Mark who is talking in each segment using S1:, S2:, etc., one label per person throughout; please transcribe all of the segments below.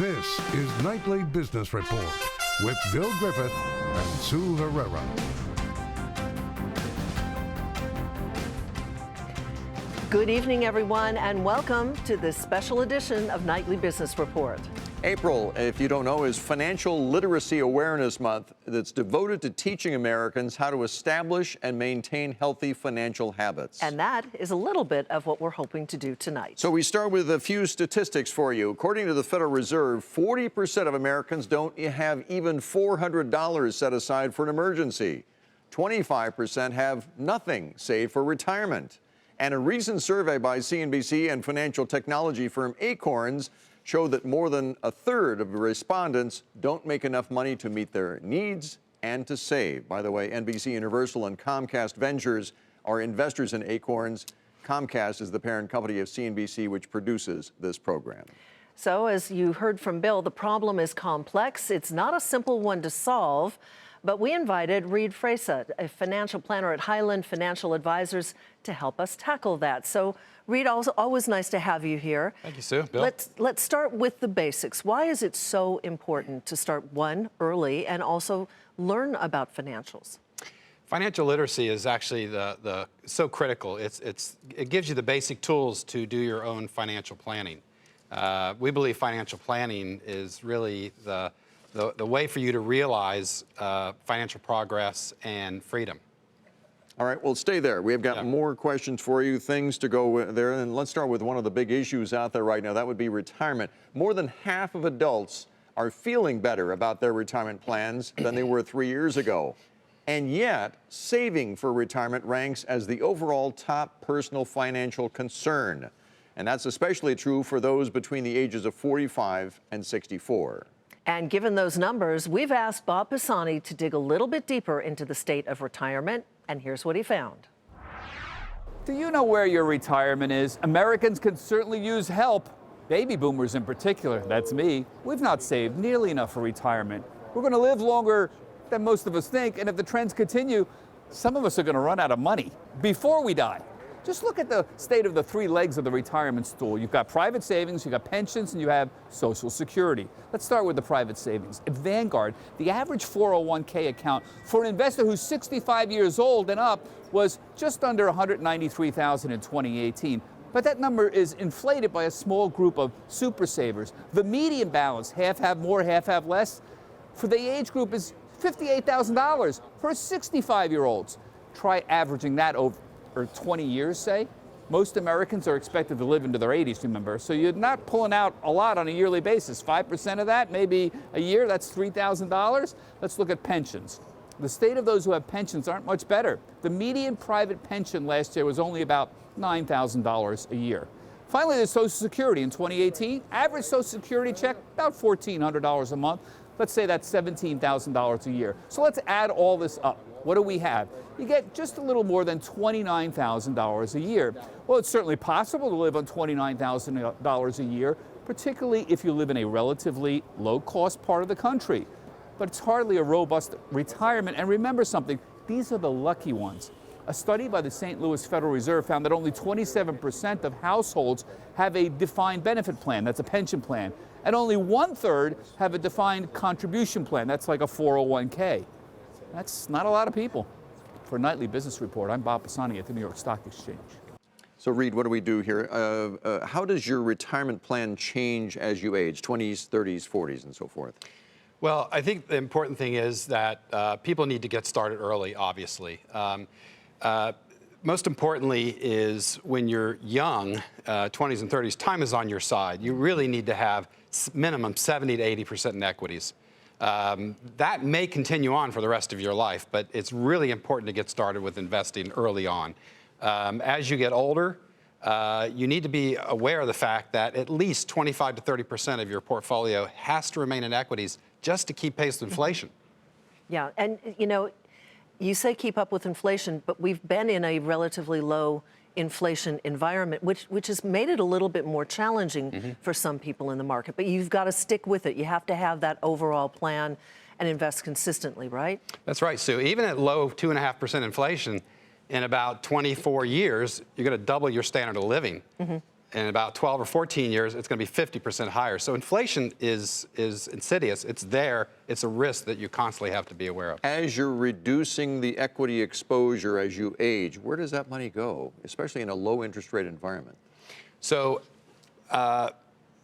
S1: This is Nightly Business Report with Bill Griffith and Sue Herrera.
S2: Good evening, everyone, and welcome to this special edition of Nightly Business Report.
S3: April, if you don't know, is Financial Literacy Awareness Month that's devoted to teaching Americans how to establish and maintain healthy financial habits.
S2: And that is a little bit of what we're hoping to do tonight.
S3: So we start with a few statistics for you. According to the Federal Reserve, 40% of Americans don't have even $400 set aside for an emergency. 25% have nothing saved for retirement. And a recent survey by CNBC and financial technology firm Acorns showed that more than a third of the respondents don't make enough money to meet their needs and to save. By the way, NBC Universal and Comcast Ventures are investors in Acorns. Comcast is the parent company of CNBC, which produces this program.
S2: So, as you heard from Bill, the problem is complex. It's not a simple one to solve. But we invited Reed Fresa, a financial planner at Highland Financial Advisors, to help us tackle that. So, Reed, always nice to have you here.
S4: Thank you, Sue. Bill?
S2: Let's start with the basics. Why is it so important to start, one, early, and also learn about financials?
S4: Financial literacy is actually so critical. It gives you the basic tools to do your own financial planning. We believe financial planning is really the way for you to realize financial progress and freedom.
S3: All right, well, stay there. We have got more questions for you, things to go there. And let's start with one of the big issues out there right now. That would be retirement. More than half of adults are feeling better about their retirement plans than they were 3 years ago. And yet, saving for retirement ranks as the overall top personal financial concern. And that's especially true for those between the ages of 45 and 64.
S2: And given those numbers, we've asked Bob Pisani to dig a little bit deeper into the state of retirement, and here's what he found.
S5: Do you know where your retirement is? Americans can certainly use help. Baby boomers in particular, that's me. We've not saved nearly enough for retirement. We're going to live longer than most of us think, and if the trends continue, some of us are going to run out of money before we die. Just look at the state of the three legs of the retirement stool. You've got private savings, you've got pensions, and you have Social Security. Let's start with the private savings. At Vanguard, the average 401k account for an investor who's 65 years old and up was just under $193,000 in 2018. But that number is inflated by a small group of super savers. The median balance, half have more, half have less, for the age group is $58,000 for 65-year-olds. Try averaging that over 20 years, say. Most Americans are expected to live into their 80s, remember, so you're not pulling out a lot on a yearly basis. 5% of that, maybe a year, that's $3,000. Let's look at pensions. The state of those who have pensions aren't much better. The median private pension last year was only about $9,000 a year. Finally, there's Social Security. In 2018, average Social Security check, about $1,400 a month. Let's say that's $17,000 a year. So let's add all this up. What do we have? You get just a little more than $29,000 a year. Well, it's certainly possible to live on $29,000 a year, particularly if you live in a relatively low-cost part of the country. But it's hardly a robust retirement. And remember something, these are the lucky ones. A study by the St. Louis Federal Reserve found that only 27% of households have a defined benefit plan, that's a pension plan, and only 1/3 have a defined contribution plan, that's like a 401k. That's not a lot of people. For Nightly Business Report, I'm Bob Pisani at the New York Stock Exchange.
S3: So, Reed, what do we do here? How does your retirement plan change as you age, 20s, 30s, 40s, and so forth?
S4: Well, I think the important thing is that people need to get started early, obviously. Most importantly is when you're young, 20s and 30s, time is on your side. You really need to have minimum 70 to 80% in equities. That may continue on for the rest of your life, but it's really important to get started with investing early on. As you get older, you need to be aware of the fact that at least 25 to 30% of your portfolio has to remain in equities just to keep pace with inflation.
S2: Yeah, and you know, you say keep up with inflation, but we've been in a relatively low inflation environment, which has made it a little bit more challenging for some people in the market. But you've got to stick with it. You have to have that overall plan and invest consistently, right?
S4: That's right, Sue. Even at low 2.5% inflation, in about 24 years, you're going to double your standard of living. in about 12 or 14 years, it's going to be 50% higher. So inflation is insidious. It's there. It's a risk that you constantly have to be aware of.
S3: As you're reducing the equity exposure as you age, where does that money go, especially in a low interest rate environment?
S4: So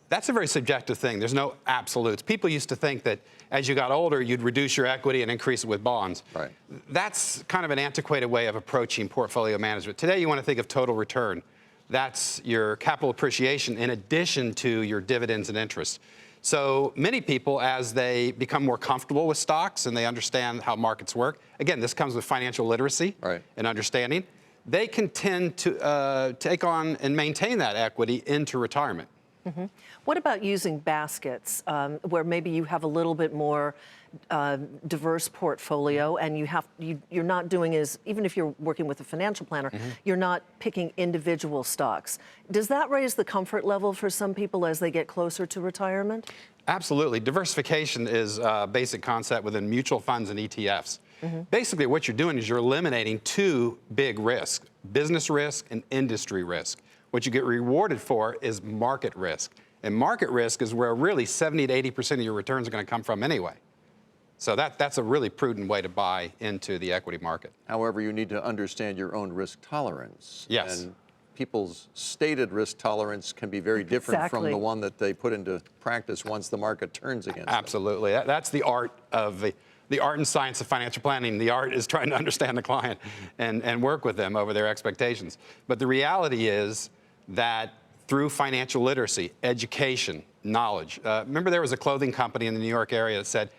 S4: that's a very subjective thing. There's no absolutes. People used to think that as you got older, you'd reduce your equity and increase it with bonds.
S3: Right.
S4: That's kind of an antiquated way of approaching portfolio management. Today, you want to think of total return. That's your capital appreciation in addition to your dividends and interest. So many people, as they become more comfortable with stocks and they understand how markets work, again, this comes with financial literacy and understanding, they can tend to take on and maintain that equity into retirement.
S2: What about using baskets, where maybe you have a little bit more diverse portfolio, and you're not doing as, even if you're working with a financial planner, you're not picking individual stocks. Does that raise the comfort level for some people as they get closer to retirement?
S4: Absolutely. Diversification is a basic concept within mutual funds and ETFs. Basically, what you're doing is you're eliminating two big risks, business risk and industry risk. What you get rewarded for is market risk. And market risk is where really 70 to 80% of your returns are going to come from anyway. So that's a really prudent way to buy into the equity market.
S3: However, you need to understand your own risk tolerance.
S4: Yes.
S3: And people's stated risk tolerance can be very different from the one that they put into practice once the market turns against them.
S4: Absolutely. That's the art of the art and science of financial planning. The art is trying to understand the client and work with them over their expectations. But the reality is that through financial literacy, education, knowledge. Remember there was a clothing company in the New York area that said,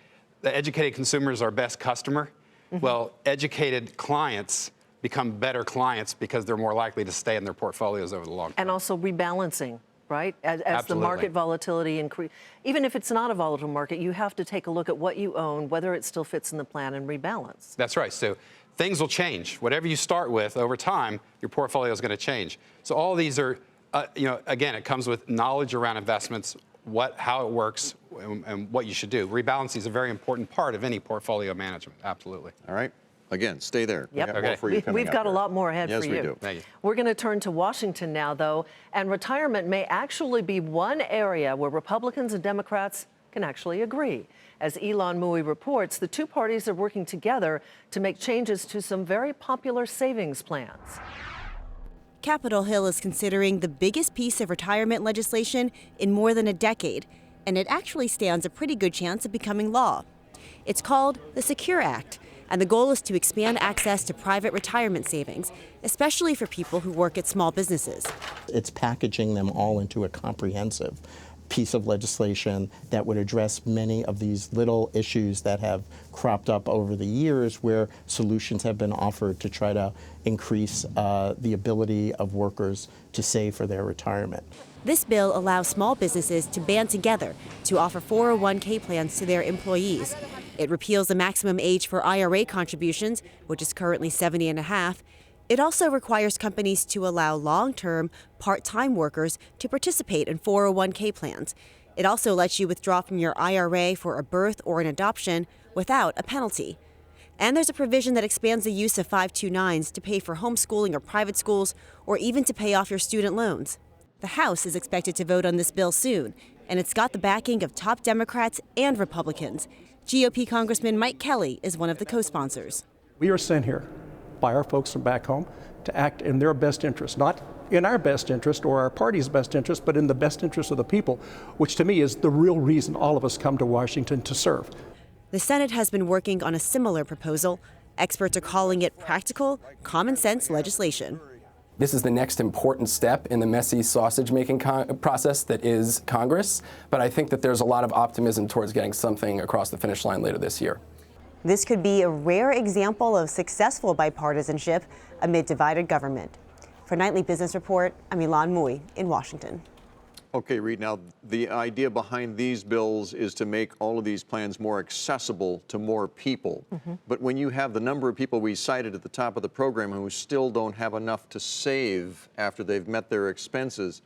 S4: the educated consumers are best customer. Well, educated clients become better clients because they're more likely to stay in their portfolios over the long term.
S2: And also rebalancing, right? As the market volatility increases, even if it's not a volatile market, you have to take a look at what you own, whether it still fits in the plan, and rebalance.
S4: That's right. So things will change. Whatever you start with over time, your portfolio is going to change. So all these are, again, it comes with knowledge around investments, how it works, and what you should do. Rebalancing is a very important part of any portfolio management. Absolutely.
S3: All right. Again, stay there.
S2: Yep.
S3: Okay.
S2: We've got a lot more ahead for you.
S3: Yes, we do.
S4: Thank you.
S2: We're going to turn to Washington now, though, and retirement may actually be one area where Republicans and Democrats can actually agree. As Elon Mui reports, the two parties are working together to make changes to some very popular savings plans.
S6: Capitol Hill is considering the biggest piece of retirement legislation in more than a decade, and it actually stands a pretty good chance of becoming law. It's called the Secure Act, and the goal is to expand access to private retirement savings, especially for people who work at small businesses.
S7: It's packaging them all into a comprehensive piece of legislation that would address many of these little issues that have cropped up over the years where solutions have been offered to try to increase the ability of workers to save for their retirement.
S6: This bill allows small businesses to band together to offer 401k plans to their employees. It repeals the maximum age for IRA contributions, which is currently 70 and a half. It also requires companies to allow long-term, part-time workers to participate in 401k plans. It also lets you withdraw from your IRA for a birth or an adoption without a penalty. And there's a provision that expands the use of 529s to pay for homeschooling or private schools, or even to pay off your student loans. The House is expected to vote on this bill soon, and it's got the backing of top Democrats and Republicans. GOP Congressman Mike Kelly is one of the co-sponsors.
S8: We are sent here by our folks from back home to act in their best interest, not in our best interest or our party's best interest, but in the best interest of the people, which to me is the real reason all of us come to Washington to serve.
S6: The Senate has been working on a similar proposal. Experts are calling it practical, common sense legislation.
S9: This is the next important step in the messy sausage-making process that is Congress, but I think that there's a lot of optimism towards getting something across the finish line later this year.
S6: This could be a rare example of successful bipartisanship amid divided government. For Nightly Business Report, I'm Elon Mui in Washington.
S3: Okay, Reed, now the idea behind these bills is to make all of these plans more accessible to more people. But when you have the number of people we cited at the top of the program who still don't have enough to save after they've met their expenses,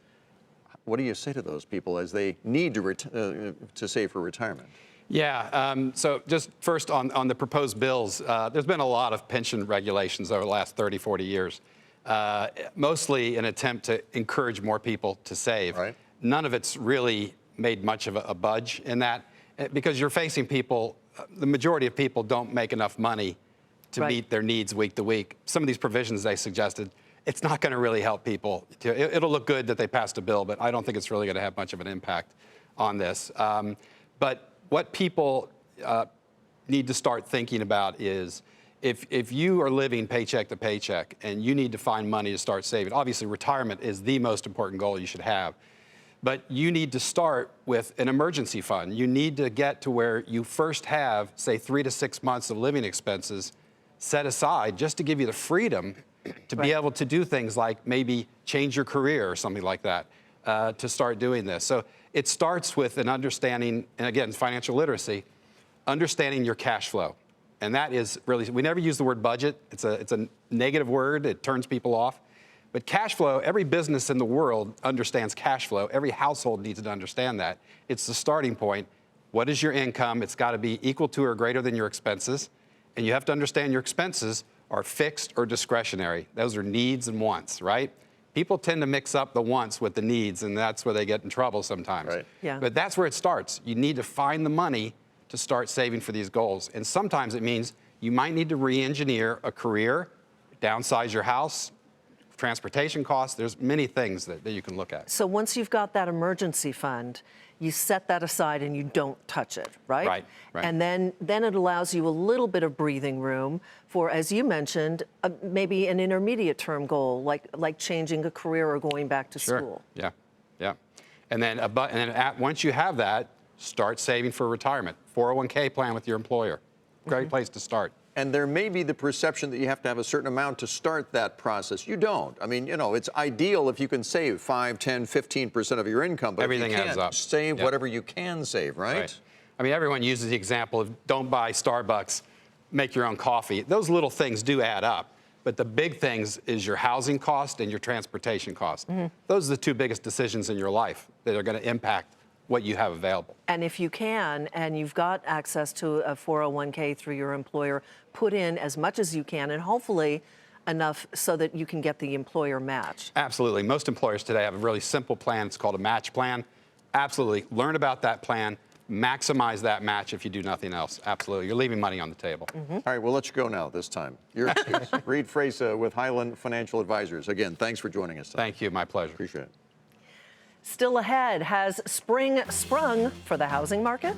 S3: what do you say to those people as they need to save for retirement?
S4: Yeah, so just first on the proposed bills, there's been a lot of pension regulations over the last 30, 40 years. mostly an attempt to encourage more people to save.
S3: Right.
S4: None of it's really made much of a budge in that, because you're facing people, the majority of people don't make enough money to meet their needs week to week. Some of these provisions they suggested, it's not going to really help people. It'll look good that they passed a bill, but I don't think it's really going to have much of an impact on this. But what people need to start thinking about is, if you are living paycheck to paycheck and you need to find money to start saving, obviously retirement is the most important goal you should have. But you need to start with an emergency fund. You need to get to where you first have, say, 3 to 6 months of living expenses set aside just to give you the freedom to be able to do things like maybe change your career or something like that, to start doing this. So it starts with an understanding, and again, financial literacy, understanding your cash flow. And that is really, we never use the word budget. It's a negative word. It turns people off. But cash flow, every business in the world understands cash flow. Every household needs to understand that. It's the starting point. What is your income? It's got to be equal to or greater than your expenses. And you have to understand your expenses are fixed or discretionary. Those are needs and wants, right? People tend to mix up the wants with the needs, and that's where they get in trouble sometimes.
S3: Right.
S2: Yeah.
S4: But that's where it starts. You need to find the money to start saving for these goals. And sometimes it means you might need to re-engineer a career, downsize your house, transportation costs. There's many things that you can look at.
S2: So once you've got that emergency fund, you set that aside and you don't touch it, right?
S4: Right.
S2: And then it allows you a little bit of breathing room for, as you mentioned, maybe an intermediate term goal, like changing a career or going back to school.
S4: Yeah. And then, once you have that, start saving for retirement. 401k plan with your employer. Great place to start.
S3: And there may be the perception that you have to have a certain amount to start that process. You don't. I mean, it's ideal if you can save 5, 10, 15% of your income, but
S4: everything
S3: if you
S4: adds
S3: can't,
S4: up.
S3: Save whatever you can save, right?
S4: I mean, everyone uses the example of don't buy Starbucks, make your own coffee. Those little things do add up. But the big things is your housing cost and your transportation cost. Those are the two biggest decisions in your life that are going to impact what you have available.
S2: And if you can, and you've got access to a 401k through your employer, put in as much as you can, and hopefully enough so that you can get the employer match.
S4: Absolutely. Most employers today have a really simple plan. It's called a match plan. Absolutely. Learn about that plan. Maximize that match if you do nothing else. Absolutely. You're leaving money on the table.
S3: All right, we'll let you go now this time. Your excuse. Reed Frasa with Highland Financial Advisors. Again, thanks for joining us today.
S4: Thank you. My pleasure.
S3: Appreciate it.
S2: Still ahead, has spring sprung for the housing market?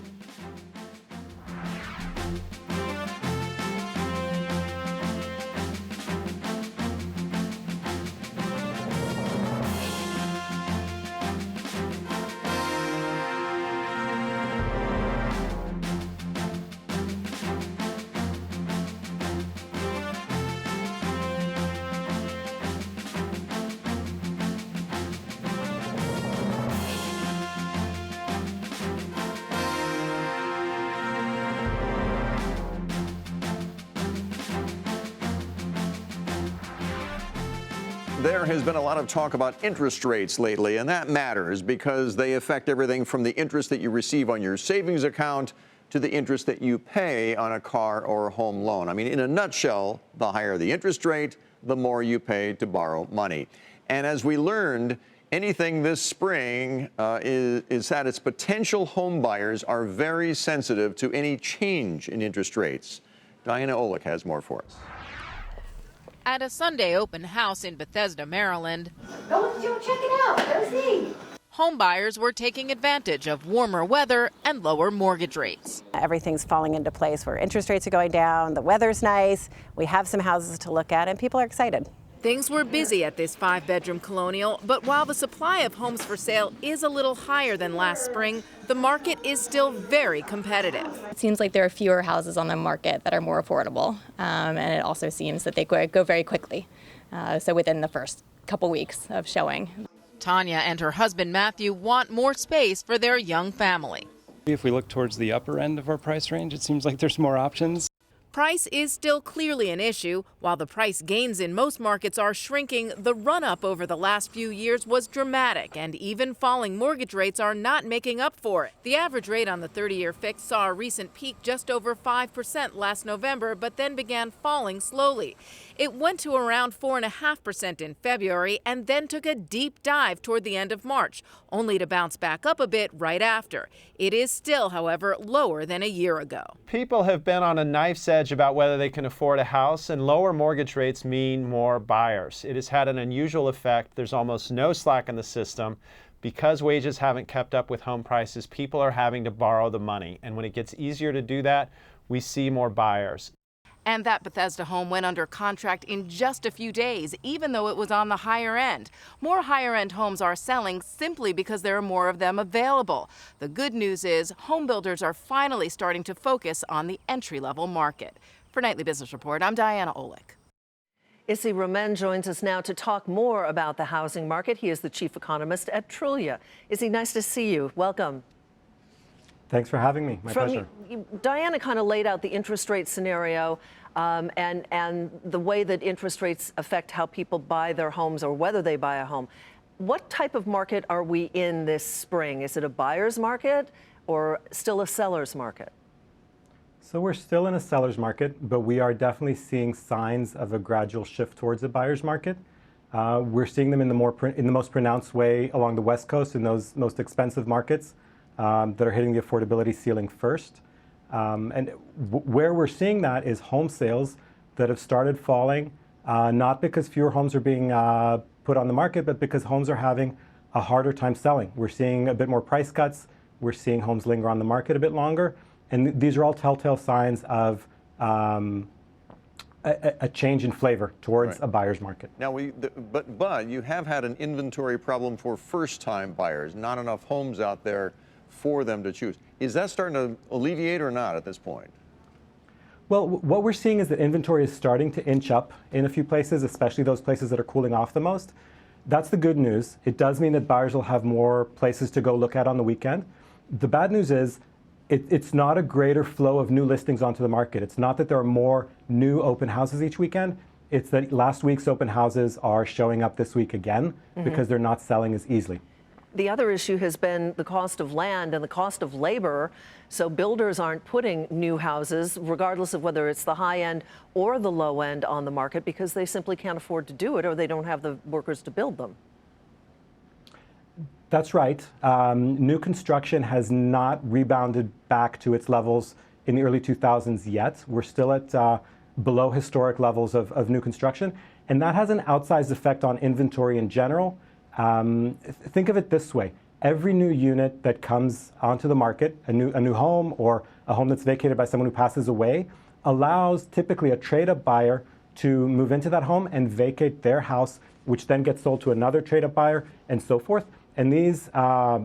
S3: There has been a lot of talk about interest rates lately, and that matters because they affect everything from the interest that you receive on your savings account to the interest that you pay on a car or a home loan. I mean, in a nutshell, the higher the interest rate, the more you pay to borrow money. And as we learned, anything this spring is that its potential home buyers are very sensitive to any change in interest rates. Diana Olick has more for us.
S10: At a Sunday open house in Bethesda, Maryland,
S11: Go check it out. Go see.
S10: home buyers were taking advantage of warmer weather and lower mortgage rates.
S12: Everything's falling into place where interest rates are going down, the weather's nice, we have some houses to look at, and people are excited.
S10: Things were busy at this 5-bedroom colonial, but while the supply of homes for sale is a little higher than last spring, the market is still very competitive.
S13: It seems like there are fewer houses on the market that are more affordable, and it also seems that they go very quickly, so within the first couple weeks of showing.
S10: Tanya and her husband Matthew want more space for their young family.
S14: If we look towards the upper end of our price range, it seems like there's more options.
S10: Price is still clearly an issue. While the price gains in most markets are shrinking, the run-up over the last few years was dramatic, and even falling mortgage rates are not making up for it. The average rate on the 30-year fix saw a recent peak just over 5% last November, but then began falling slowly. It went to around 4.5% in February and then took a deep dive toward the end of March, only to bounce back up a bit right after. It is still, however, lower than a year ago.
S15: People have been on a knife's edge about whether they can afford a house, and lower mortgage rates mean more buyers. It has had an unusual effect. There's almost no slack in the system. Because wages haven't kept up with home prices, people are having to borrow the money. And when it gets easier to do that, we see more buyers.
S10: And that Bethesda home went under contract in just a few days, even though it was on the higher end. More higher-end homes are selling simply because there are more of them available. The good news is home builders are finally starting to focus on the entry-level market. For Nightly Business Report, I'm Diana Olick.
S2: Issy Romen joins us now to talk more about the housing market. He is the chief economist at Trulia. Issy, nice to see you. Welcome.
S16: Thanks for having me. My pleasure.
S2: Diana kind of laid out the interest rate scenario and the way that interest rates affect how people buy their homes or whether they buy a home. What type of market are we in this spring? Is it a buyer's market or still a seller's market?
S16: So we're still in a seller's market, but we are definitely seeing signs of a gradual shift towards a buyer's market. We're seeing them in the most pronounced way along the West Coast in those most expensive markets that are hitting the affordability ceiling first. And where we're seeing that is home sales that have started falling, not because fewer homes are being put on the market, but because homes are having a harder time selling. We're seeing a bit more price cuts. We're seeing homes linger on the market a bit longer. And these are all telltale signs of a change in flavor towards a buyer's market.
S3: Now, but you have had an inventory problem for first-time buyers. Not enough homes out there for them to choose. Is that starting to alleviate or not at this point?
S16: Well, what we're seeing is that inventory is starting to inch up in a few places, especially those places that are cooling off the most. That's the good news. It does mean that buyers will have more places to go look at on the weekend. The bad news is it's not a greater flow of new listings onto the market. It's not that there are more new open houses each weekend. It's that last week's open houses are showing up this week again because they're not selling as easily.
S2: The other issue has been the cost of land and the cost of labor. So builders aren't putting new houses, regardless of whether it's the high end or the low end, on the market because they simply can't afford to do it or they don't have the workers to build them.
S16: That's right. New construction has not rebounded back to its levels in the early 2000s yet. We're still at below historic levels of new construction, and that has an outsized effect on inventory in general. Think of it this way. Every new unit that comes onto the market, a new home or a home that's vacated by someone who passes away, allows typically a trade-up buyer to move into that home and vacate their house, which then gets sold to another trade-up buyer and so forth. And these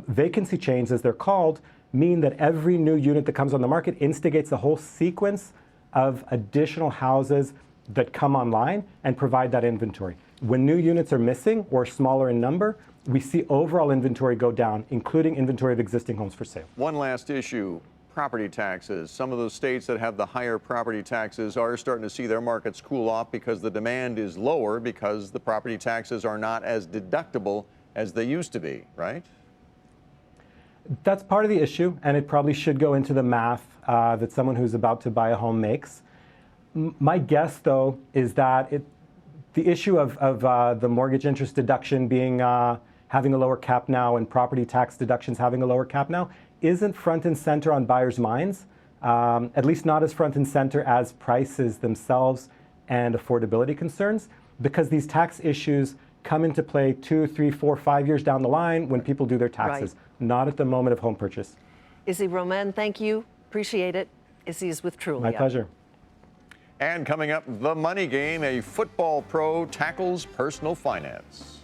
S16: vacancy chains, as they're called, mean that every new unit that comes on the market instigates a whole sequence of additional houses that come online and provide that inventory. When new units are missing or smaller in number, we see overall inventory go down, including inventory of existing homes for sale.
S3: One last issue, property taxes. Some of those states that have the higher property taxes are starting to see their markets cool off because the demand is lower because the property taxes are not as deductible as they used to be, right?
S16: That's part of the issue, and it probably should go into the math that someone who's about to buy a home makes. My guess, though, is that the issue of the mortgage interest deduction being having a lower cap now and property tax deductions having a lower cap now isn't front and center on buyers' minds, at least not as front and center as prices themselves and affordability concerns, because these tax issues come into play 2, 3, 4, 5 years down the line when people do their taxes, not at the moment of home purchase.
S2: Issy Romen, thank you. Appreciate it. Issy is with Trulia.
S16: My pleasure.
S3: And coming up, the money game, a football pro tackles personal finance.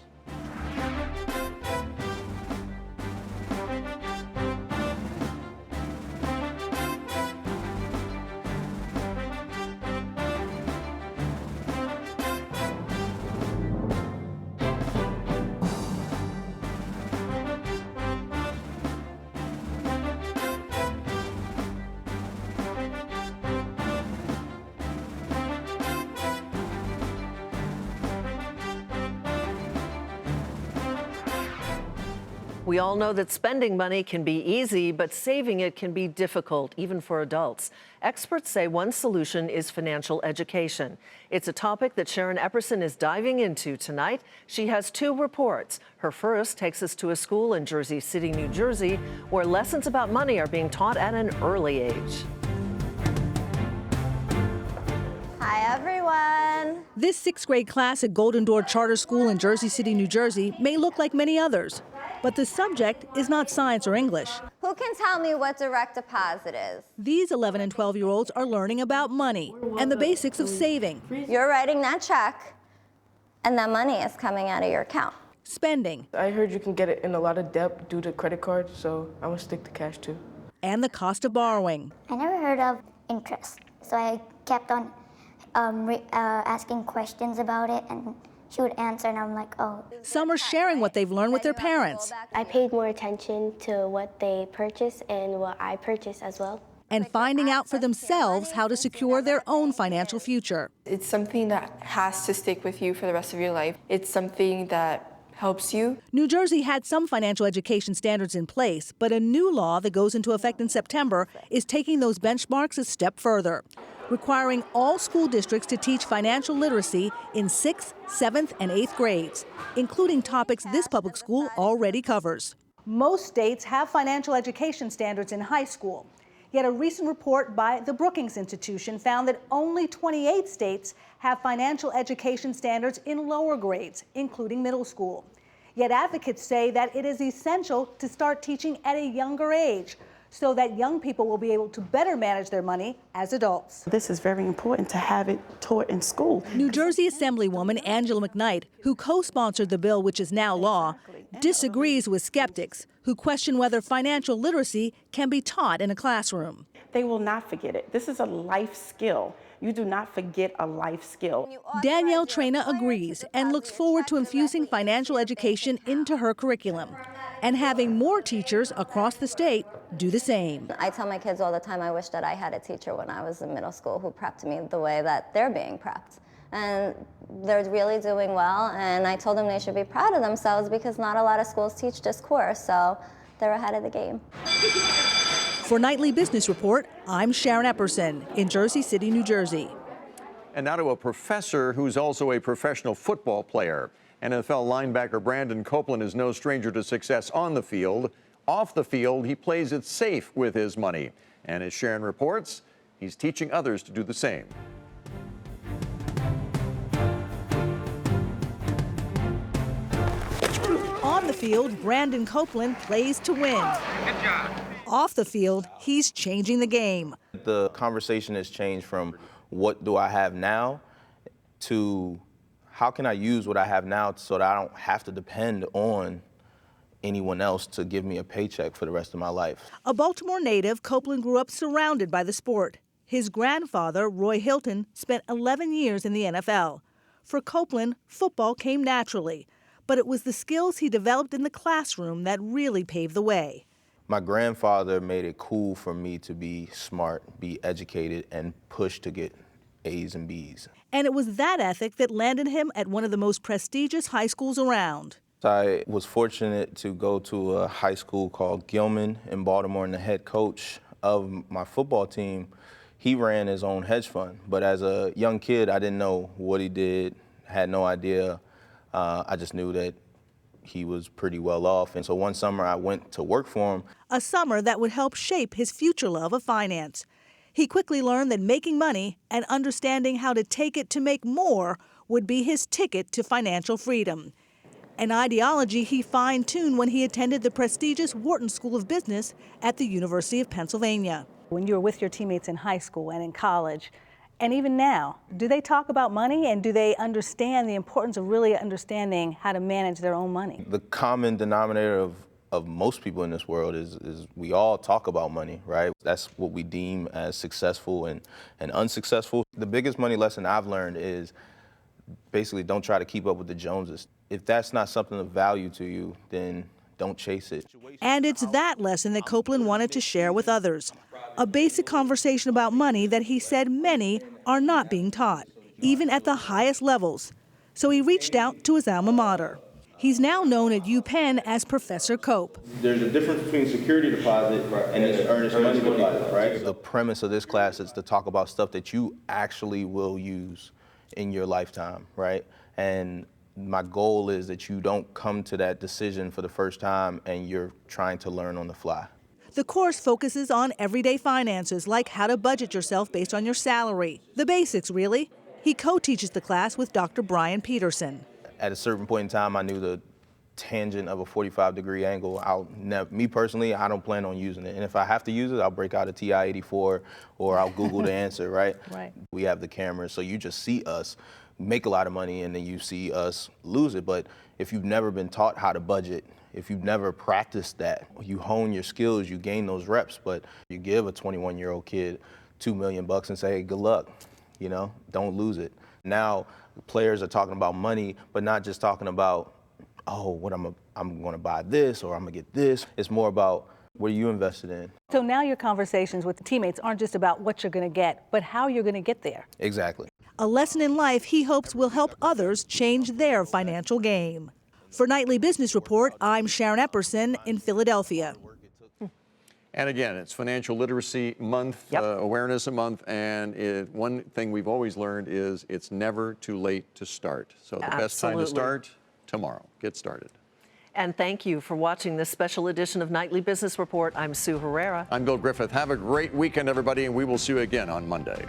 S2: We all know that spending money can be easy, but saving it can be difficult, even for adults. Experts say one solution is financial education. It's a topic that Sharon Epperson is diving into tonight. She has 2 reports. Her first takes us to a school in Jersey City, New Jersey, where lessons about money are being taught at an early age.
S11: Hi, everyone.
S17: This 6th grade class at Golden Door Charter School in Jersey City, New Jersey may look like many others, but the subject is not science or English.
S11: Who can tell me what direct deposit is?
S17: These 11 and 12-year-olds are learning about money and the basics of saving.
S11: You're writing that check, and that money is coming out of your account.
S17: Spending.
S18: I heard you can get it in a lot of debt due to credit cards, so I'm gonna stick to cash too.
S17: And the cost of borrowing.
S19: I never heard of interest, so I kept on asking questions about it, and she would answer, and I'm like, oh.
S17: Some are sharing what they've learned with their parents.
S20: I paid more attention to what they purchase and what I purchase as well.
S17: And finding out for themselves how to secure their own financial future.
S18: It's something that has to stick with you for the rest of your life. It's something that helps you.
S17: New Jersey had some financial education standards in place, but a new law that goes into effect in September is taking those benchmarks a step further, requiring all school districts to teach financial literacy in 6th, 7th, and 8th grades, including topics this public school already covers.
S21: Most states have financial education standards in high school. Yet a recent report by the Brookings Institution found that only 28 states have financial education standards in lower grades, including middle school. Yet advocates say that it is essential to start teaching at a younger age so that young people will be able to better manage their money as adults.
S22: This is very important to have it taught in school.
S17: New Jersey Assemblywoman Angela McKnight, who co-sponsored the bill, which is now law, disagrees with skeptics who question whether financial literacy can be taught in a classroom.
S22: They will not forget it. This is a life skill. You do not forget a life skill.
S17: Danielle Traina agrees and looks forward to infusing financial education into her curriculum and having more teachers across the state do the same.
S11: I tell my kids all the time I wish that I had a teacher when I was in middle school who prepped me the way that they're being prepped. And they're really doing well, and I told them they should be proud of themselves because not a lot of schools teach this course, so they're ahead of the game.
S17: For Nightly Business Report, I'm Sharon Epperson in Jersey City, New Jersey.
S3: And now to a professor who's also a professional football player. NFL linebacker Brandon Copeland is no stranger to success on the field. Off the field, he plays it safe with his money. And as Sharon reports, he's teaching others to do the same.
S17: On the field, Brandon Copeland plays to win. Good job. Off the field, he's changing the game.
S23: The conversation has changed from what do I have now to how can I use what I have now so that I don't have to depend on anyone else to give me a paycheck for the rest of my life.
S17: A Baltimore native, Copeland grew up surrounded by the sport. His grandfather, Roy Hilton, spent 11 years in the NFL. For Copeland, football came naturally, but it was the skills he developed in the classroom that really paved the way.
S23: My grandfather made it cool for me to be smart, be educated, and push to get A's and B's.
S17: And it was that ethic that landed him at one of the most prestigious high schools around.
S23: I was fortunate to go to a high school called Gilman in Baltimore, and the head coach of my football team, he ran his own hedge fund. But as a young kid, I didn't know what he did, had no idea. I just knew that he was pretty well off. And so one summer I went to work for him.
S17: A summer that would help shape his future love of finance. He quickly learned that making money and understanding how to take it to make more would be his ticket to financial freedom. An ideology he fine-tuned when he attended the prestigious Wharton School of Business at the University of Pennsylvania.
S21: When you were with your teammates in high school and in college, and even now, do they talk about money, and do they understand the importance of really understanding how to manage their own money?
S23: The common denominator of most people in this world is we all talk about money, right? That's what we deem as successful and unsuccessful. The biggest money lesson I've learned is basically don't try to keep up with the Joneses. If that's not something of value to you, then don't chase it.
S17: And it's that lesson that Copeland wanted to share with others. A basic conversation about money that he said many are not being taught, even at the highest levels. So he reached out to his alma mater. He's now known at UPenn as Professor Cope.
S23: There's a difference between security deposit and an earnest money deposit, right? The premise of this class is to talk about stuff that you actually will use in your lifetime, right? And my goal is that you don't come to that decision for the first time and you're trying to learn on the fly.
S17: The course focuses on everyday finances, like how to budget yourself based on your salary. The basics, really. He co-teaches the class with Dr. Brian Peterson.
S23: At a certain point in time, I knew the tangent of a 45-degree angle. Me personally, I don't plan on using it. And if I have to use it, I'll break out a TI-84 or I'll Google the answer, right?
S17: Right.
S23: We have the cameras, so you just see us make a lot of money and then you see us lose it. But if you've never been taught how to budget, if you've never practiced that, you hone your skills, you gain those reps, but you give a 21-year-old kid $2 million and say, hey, good luck, you know, don't lose it. Now, players are talking about money, but not just talking about, oh, what I'm going to buy this or I'm going to get this. It's more about what are you invested in.
S21: So now your conversations with the teammates aren't just about what you're going to get, but how you're going to get there.
S23: Exactly.
S17: A lesson in life he hopes will help others change their financial game. For Nightly Business Report, I'm Sharon Epperson in Philadelphia.
S3: And again, it's Financial Literacy Month, Awareness Month, and one thing we've always learned is it's never too late to start. So the best time to start, tomorrow. Get started.
S2: And thank you for watching this special edition of Nightly Business Report. I'm Sue Herrera.
S3: I'm Bill Griffith. Have a great weekend, everybody, and we will see you again on Monday.